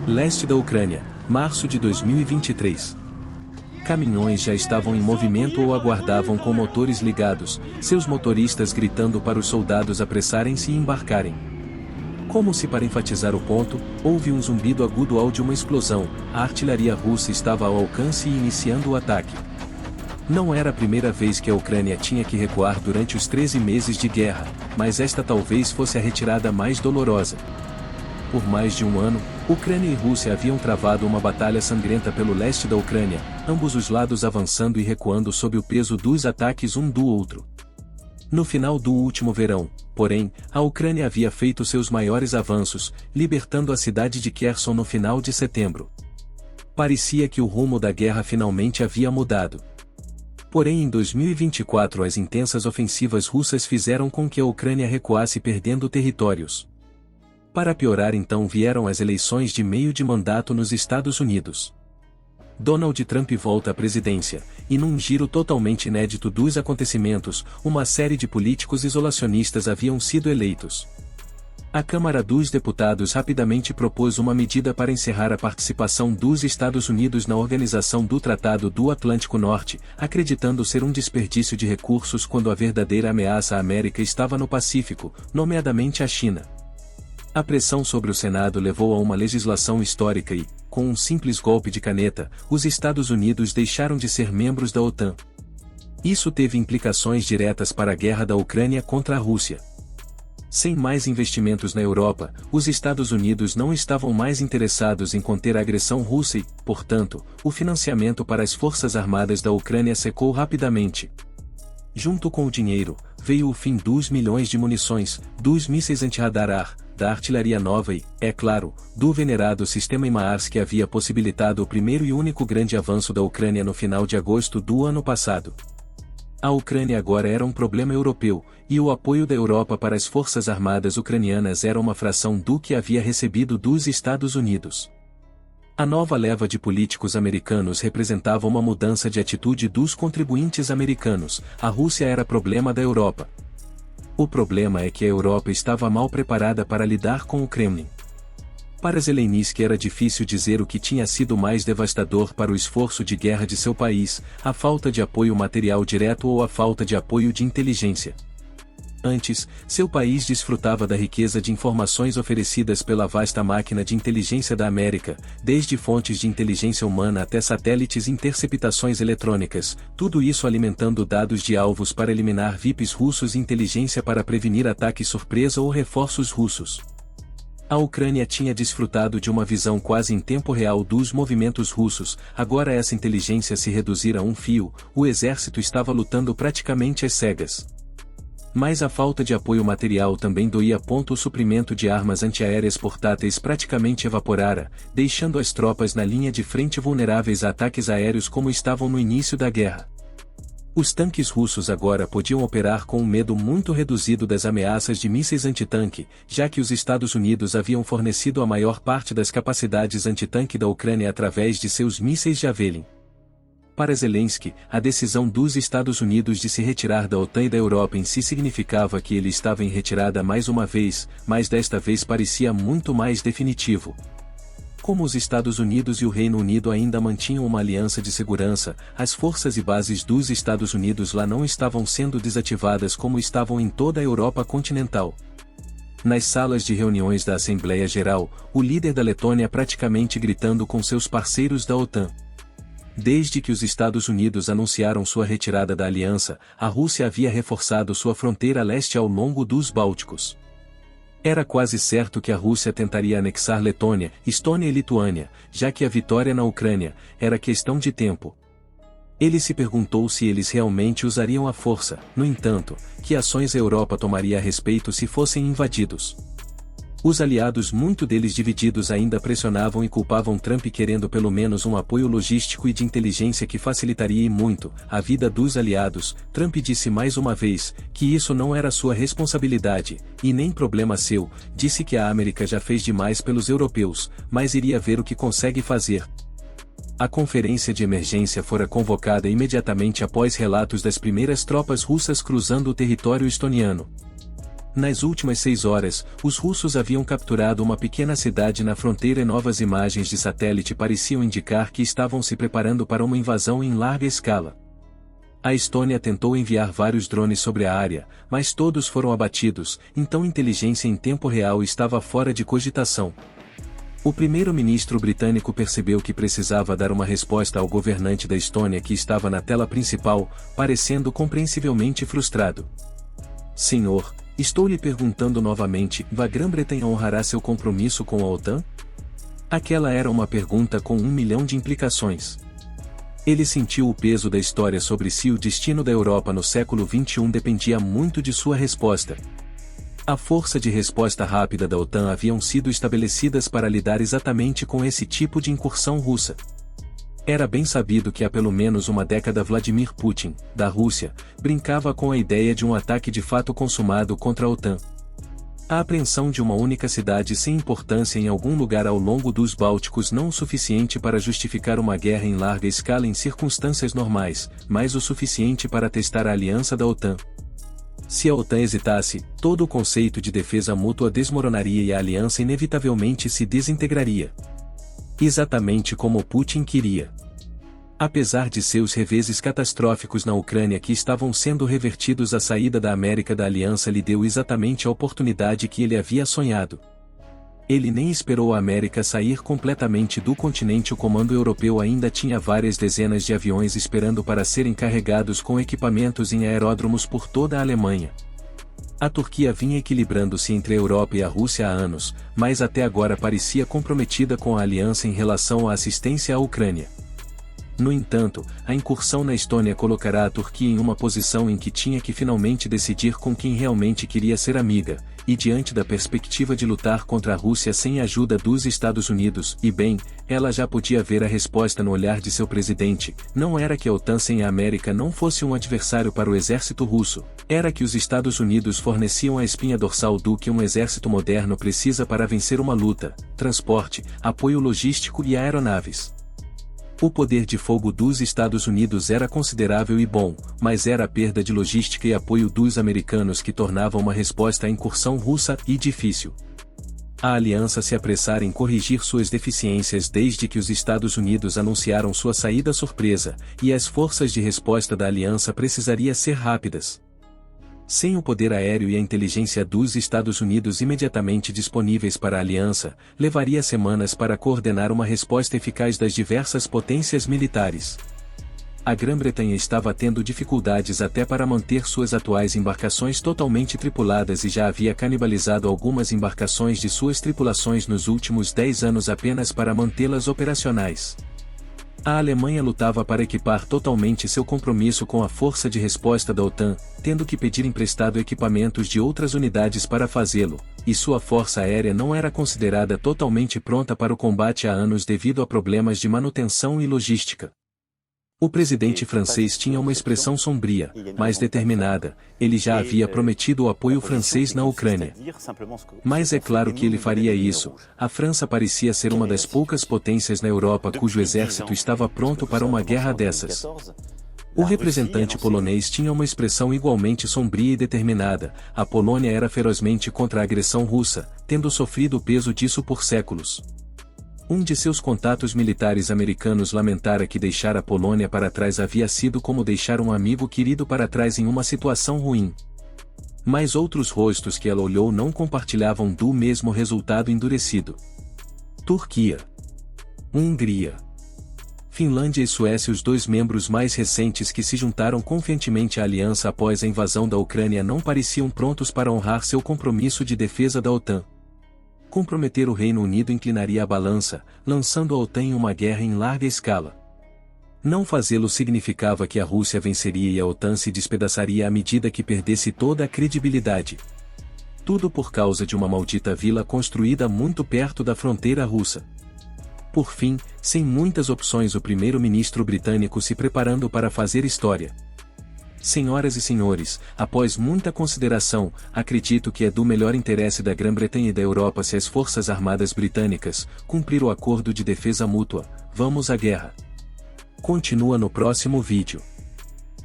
Leste da Ucrânia, março de 2023. Caminhões já estavam em movimento ou aguardavam com motores ligados, seus motoristas gritando para os soldados apressarem-se e embarcarem. Como se para enfatizar o ponto, houve um zumbido agudo ao de uma explosão, a artilharia russa estava ao alcance e iniciando o ataque. Não era a primeira vez que a Ucrânia tinha que recuar durante os 13 meses de guerra, mas esta talvez fosse a retirada mais dolorosa. Por mais de um ano, Ucrânia e Rússia haviam travado uma batalha sangrenta pelo leste da Ucrânia, ambos os lados avançando e recuando sob o peso dos ataques um do outro. No final do último verão, porém, a Ucrânia havia feito seus maiores avanços, libertando a cidade de Kherson no final de setembro. Parecia que o rumo da guerra finalmente havia mudado. Porém, em 2024 as intensas ofensivas russas fizeram com que a Ucrânia recuasse perdendo territórios. Para piorar, então vieram as eleições de meio de mandato nos Estados Unidos. Donald Trump volta à presidência, e num giro totalmente inédito dos acontecimentos, uma série de políticos isolacionistas haviam sido eleitos. A Câmara dos Deputados rapidamente propôs uma medida para encerrar a participação dos Estados Unidos na organização do Tratado do Atlântico Norte, acreditando ser um desperdício de recursos quando a verdadeira ameaça à América estava no Pacífico, nomeadamente a China. A pressão sobre o Senado levou a uma legislação histórica e, com um simples golpe de caneta, os Estados Unidos deixaram de ser membros da OTAN. Isso teve implicações diretas para a guerra da Ucrânia contra a Rússia. Sem mais investimentos na Europa, os Estados Unidos não estavam mais interessados em conter a agressão russa e, portanto, o financiamento para as forças armadas da Ucrânia secou rapidamente. Junto com o dinheiro, veio o fim dos milhões de munições, dos mísseis anti-radar, da artilharia nova e, é claro, do venerado sistema HIMARS que havia possibilitado o primeiro e único grande avanço da Ucrânia no final de agosto do ano passado. A Ucrânia agora era um problema europeu, e o apoio da Europa para as forças armadas ucranianas era uma fração do que havia recebido dos Estados Unidos. A nova leva de políticos americanos representava uma mudança de atitude dos contribuintes americanos. A Rússia era problema da Europa. O problema é que a Europa estava mal preparada para lidar com o Kremlin. Para Zelensky era difícil dizer o que tinha sido mais devastador para o esforço de guerra de seu país, a falta de apoio material direto ou a falta de apoio de inteligência. Antes, seu país desfrutava da riqueza de informações oferecidas pela vasta máquina de inteligência da América, desde fontes de inteligência humana até satélites e interceptações eletrônicas, tudo isso alimentando dados de alvos para eliminar VIPs russos e inteligência para prevenir ataques surpresa ou reforços russos. A Ucrânia tinha desfrutado de uma visão quase em tempo real dos movimentos russos, agora essa inteligência se reduzira a um fio, o exército estava lutando praticamente às cegas. Mas a falta de apoio material também doía. O suprimento de armas antiaéreas portáteis praticamente evaporara, deixando as tropas na linha de frente vulneráveis a ataques aéreos como estavam no início da guerra. Os tanques russos agora podiam operar com um medo muito reduzido das ameaças de mísseis antitanque, já que os Estados Unidos haviam fornecido a maior parte das capacidades antitanque da Ucrânia através de seus mísseis Javelin. Para Zelensky, a decisão dos Estados Unidos de se retirar da OTAN e da Europa em si significava que ele estava em retirada mais uma vez, mas desta vez parecia muito mais definitivo. Como os Estados Unidos e o Reino Unido ainda mantinham uma aliança de segurança, as forças e bases dos Estados Unidos lá não estavam sendo desativadas como estavam em toda a Europa continental. Nas salas de reuniões da Assembleia Geral, o líder da Letônia praticamente gritando com seus parceiros da OTAN. Desde que os Estados Unidos anunciaram sua retirada da aliança, a Rússia havia reforçado sua fronteira leste ao longo dos Bálticos. Era quase certo que a Rússia tentaria anexar Letônia, Estônia e Lituânia, já que a vitória na Ucrânia era questão de tempo. Ele se perguntou se eles realmente usariam a força, no entanto, que ações a Europa tomaria a respeito se fossem invadidos. Os aliados, muito deles divididos, ainda pressionavam e culpavam Trump, querendo pelo menos um apoio logístico e de inteligência que facilitaria e muito a vida dos aliados. Trump disse mais uma vez que isso não era sua responsabilidade, e nem problema seu, disse que a América já fez demais pelos europeus, mas iria ver o que consegue fazer. A conferência de emergência fora convocada imediatamente após relatos das primeiras tropas russas cruzando o território estoniano. Nas últimas 6 horas, os russos haviam capturado uma pequena cidade na fronteira e novas imagens de satélite pareciam indicar que estavam se preparando para uma invasão em larga escala. A Estônia tentou enviar vários drones sobre a área, mas todos foram abatidos, então inteligência em tempo real estava fora de cogitação. O primeiro-ministro britânico percebeu que precisava dar uma resposta ao governante da Estônia que estava na tela principal, parecendo compreensivelmente frustrado. Senhor, estou lhe perguntando novamente, a Grã-Bretanha honrará seu compromisso com a OTAN? Aquela era uma pergunta com 1 milhão de implicações. Ele sentiu o peso da história sobre si. O destino da Europa no século XXI dependia muito de sua resposta. A força de resposta rápida da OTAN haviam sido estabelecidas para lidar exatamente com esse tipo de incursão russa. Era bem sabido que há pelo menos uma década Vladimir Putin, da Rússia, brincava com a ideia de um ataque de fato consumado contra a OTAN. A apreensão de uma única cidade sem importância em algum lugar ao longo dos Bálticos não o suficiente para justificar uma guerra em larga escala em circunstâncias normais, mas o suficiente para testar a aliança da OTAN. Se a OTAN hesitasse, todo o conceito de defesa mútua desmoronaria e a aliança inevitavelmente se desintegraria. Exatamente como Putin queria. Apesar de seus reveses catastróficos na Ucrânia que estavam sendo revertidos, a saída da América da aliança lhe deu exatamente a oportunidade que ele havia sonhado. Ele nem esperou a América sair completamente do continente. O comando europeu ainda tinha várias dezenas de aviões esperando para serem carregados com equipamentos em aeródromos por toda a Alemanha. A Turquia vinha equilibrando-se entre a Europa e a Rússia há anos, mas até agora parecia comprometida com a aliança em relação à assistência à Ucrânia. No entanto, a incursão na Estônia colocará a Turquia em uma posição em que tinha que finalmente decidir com quem realmente queria ser amiga, e diante da perspectiva de lutar contra a Rússia sem a ajuda dos Estados Unidos, e bem, ela já podia ver a resposta no olhar de seu presidente. Não era que a OTAN sem a América não fosse um adversário para o exército russo, era que os Estados Unidos forneciam a espinha dorsal do que um exército moderno precisa para vencer uma luta: transporte, apoio logístico e aeronaves. O poder de fogo dos Estados Unidos era considerável e bom, mas era a perda de logística e apoio dos americanos que tornava uma resposta à incursão russa difícil. A aliança se apressara em corrigir suas deficiências desde que os Estados Unidos anunciaram sua saída surpresa, e as forças de resposta da aliança precisariam ser rápidas. Sem o poder aéreo e a inteligência dos Estados Unidos imediatamente disponíveis para a aliança, levaria semanas para coordenar uma resposta eficaz das diversas potências militares. A Grã-Bretanha estava tendo dificuldades até para manter suas atuais embarcações totalmente tripuladas e já havia canibalizado algumas embarcações de suas tripulações nos últimos 10 anos apenas para mantê-las operacionais. A Alemanha lutava para equipar totalmente seu compromisso com a força de resposta da OTAN, tendo que pedir emprestado equipamentos de outras unidades para fazê-lo, e sua força aérea não era considerada totalmente pronta para o combate há anos devido a problemas de manutenção e logística. O presidente francês tinha uma expressão sombria, mas determinada. Ele já havia prometido o apoio francês na Ucrânia. Mas é claro que ele faria isso. A França parecia ser uma das poucas potências na Europa cujo exército estava pronto para uma guerra dessas. O representante polonês tinha uma expressão igualmente sombria e determinada. A Polônia era ferozmente contra a agressão russa, tendo sofrido o peso disso por séculos. Um de seus contatos militares americanos lamentara que deixar a Polônia para trás havia sido como deixar um amigo querido para trás em uma situação ruim. Mas outros rostos que ela olhou não compartilhavam do mesmo resultado endurecido. Turquia, Hungria, Finlândia e Suécia, os dois membros mais recentes que se juntaram confiantemente à aliança após a invasão da Ucrânia, não pareciam prontos para honrar seu compromisso de defesa da OTAN. Comprometer o Reino Unido inclinaria a balança, lançando a OTAN em uma guerra em larga escala. Não fazê-lo significava que a Rússia venceria e a OTAN se despedaçaria à medida que perdesse toda a credibilidade. Tudo por causa de uma maldita vila construída muito perto da fronteira russa. Por fim, sem muitas opções, o primeiro-ministro britânico se preparando para fazer história. Senhoras e senhores, após muita consideração, acredito que é do melhor interesse da Grã-Bretanha e da Europa se as forças armadas britânicas cumprir o acordo de defesa mútua. Vamos à guerra. Continua no próximo vídeo.